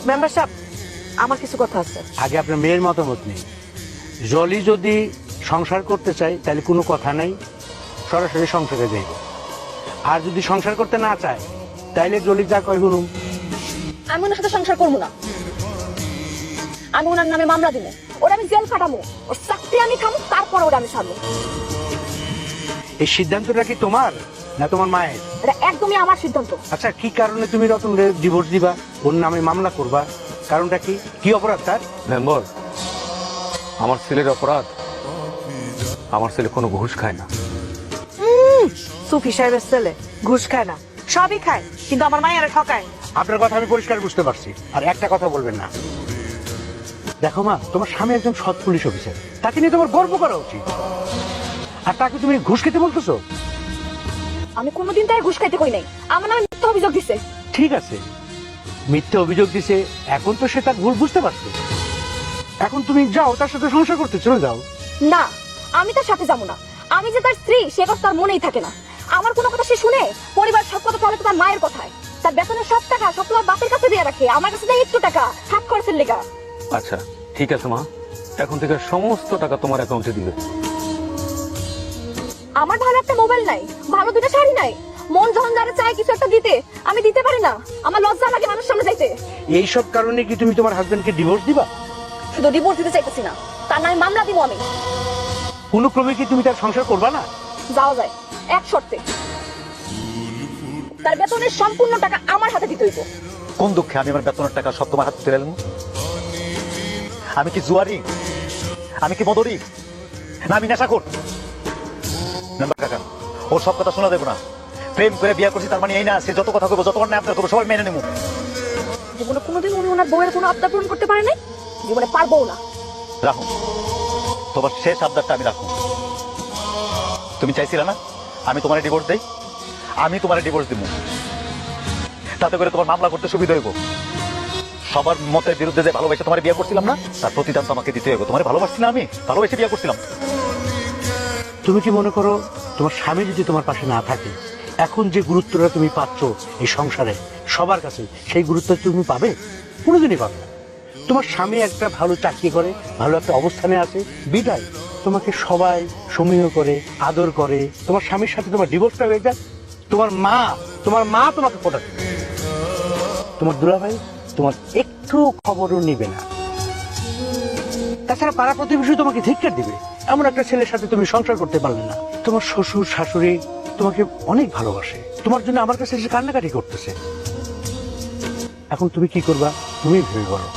Member সাহেব, আমার কিছু কথা আছে। আগে আপনার মেয়ের মতামত নেই। জলি যদি সংসার করতে চায় তাহলে কোনো কথা নাই, সরাসরি সংসারে যাইব। আর যদি সংসার করতে না চায় তাইলে জলি যা কয় শুনুন। আমি ওনার সাথে সংসার করবো না। আমি ওনার নামে মামলা দিব, ওরা আমি জেল কাটামো, ওর চাকরি আমি খামো, তারপর ওরা আমি ছাড়বো। এই সিদ্ধান্তটা কি তোমার না তোমার মায়ের? এটা একদমই আমার সিদ্ধান্ত। আচ্ছা, কি কারণে তুমি রতনরে ডিভোর্স দিবা, ওর নামে মামলা করবা? কারণটা কি? কি অপরাধ তার? মেম্বার, আমার ছেলের অপরাধ, আমার ছেলে কোনো ঘুষ খায় না। সুফি সাহেবের ছেলে ঘুষ খায় না, সবই খায়, কিন্তু আমার মায়ের ঠকায়। আপনার কথা আমি পরিষ্কার বুঝতে পারছি, আর একটা কথা বলবেন না। দেখো মা, তোমার স্বামী একজন সৎ পুলিশ অফিসার, তাকে নিয়ে তোমার গর্ব করা উচিত। আর তাকে তুমি ঘুষ খেতে বলতেছো? আমি কোনোদিন তার ঘুষ খাইতে কই নাই, আমার নামে মিথ্যা অভিযোগ দিছে। ঠিক আছে, মিথ্যে অভিযোগ দিছে, এখন তো সে তার ভুল বুঝতে পারছে। এখন তুমি যাও, তার সাথে সংসার করতে চলে যাও। না, আমি তার সাথে যাবো না। আমি যে তার স্ত্রী সে কথা তার মনেই থাকে না। আমার কোনো কথা সে শুনে, পরিবার সব কথা চলে তো তার মায়ের কথায়। তার বেতনের সব টাকা সব তোমার বাপের কাছে দিয়ে রাখে, আমার কাছে দেয় একটু টাকা হাত খরচের লেগা। আচ্ছা ঠিক আছে মা, এখন থেকে সমস্ত টাকা তোমার অ্যাকাউন্টে দিবে। আমার ভালো একটা মোবাইল নাই, ভালো দুটো শাড়ি নাই, মন যখন যারা চায় কিছু একটা দিতে, আমি দিতে পারি না। আমার লজ্জা লাগে মানুষ সামনে যাইতে। এইসব কারণে কি তুমি তোমার হাজবেন্ডকে ডিভোর্স দিবা? শুধু ডিভোর্স দিতে চাইতেছি না, তার নামে মামলা দিব আমি। কোনো ক্রমে কি তুমি তার সংসার করবা না? যাওয়া যায়, এক শর্তে। তার বেতনের সম্পূর্ণ টাকা আমার হাতে দিতে হইব। কোন দুঃখে আমি আমার বেতনের টাকা সব তোমার হাতে তুলে এলাম? আমি কি জুয়ারি? আমি কি মদরি? না আমি নেশাখোর? মেম্বার কাকা, ওর সব কথা শোনা দেবো না। প্রেম করে বিয়ে করছি তার মানে এই না সে যত কথা করবো, যত অন্যায় আপনার করবো সবাই মেনে নেবো। জীবনে কোনোদিন উনি ওনার বউয়ের কোনো আবদার পূরণ করতে পারে নাই, জীবনে পারবো না। রাখো, তোমার শেষ আবদারটা আমি রাখো। তুমি চাইছিলে না আমি তোমার ডিভোর্স দেই? আমি তোমার ডিভোর্স দিব, তাতে করে তোমার মামলা করতে সুবিধা হইব। সবার মতের বিরুদ্ধে যে ভালোবাসে তোমার বিয়ে করছিলাম না, তার প্রতিদান তো আমাকে দিতে হইব। তোমার ভালোবাসছি না, আমি ভালোবেসে বিয়ে করছিলাম। তুমি কি মনে করো তোমার স্বামী যদি তোমার পাশে না থাকে, এখন যে গুরুত্বটা তুমি পাচ্ছ এই সংসারে সবার কাছে, সেই গুরুত্ব তুমি পাবে? কোনোদিনই পাবে না। তোমার স্বামী একটা ভালো চাকরি করে, ভালো একটা অবস্থানে আছে, বিদায় তোমাকে সবাই সমীহ করে, আদর করে। তোমার স্বামীর সাথে তোমার ডিভোর্সটা হয়ে যায়, তোমার মা তোমাকে পটাবে, তোমার দুলাভাই তোমার একটু খবরও নিবে না। তাছাড়া পাড়া প্রতিবেশী তোমাকে ধিক্কার দিবে, এমন একটা ছেলের সাথে তুমি সংসার করতে পারলে না। তোমার শ্বশুর শাশুড়ি তোমাকে অনেক ভালোবাসে, তোমার জন্য আমার কাছে এসে কান্নাকাটি করতেছে। এখন তুমি কি করবা তুমি ভেবে বলো।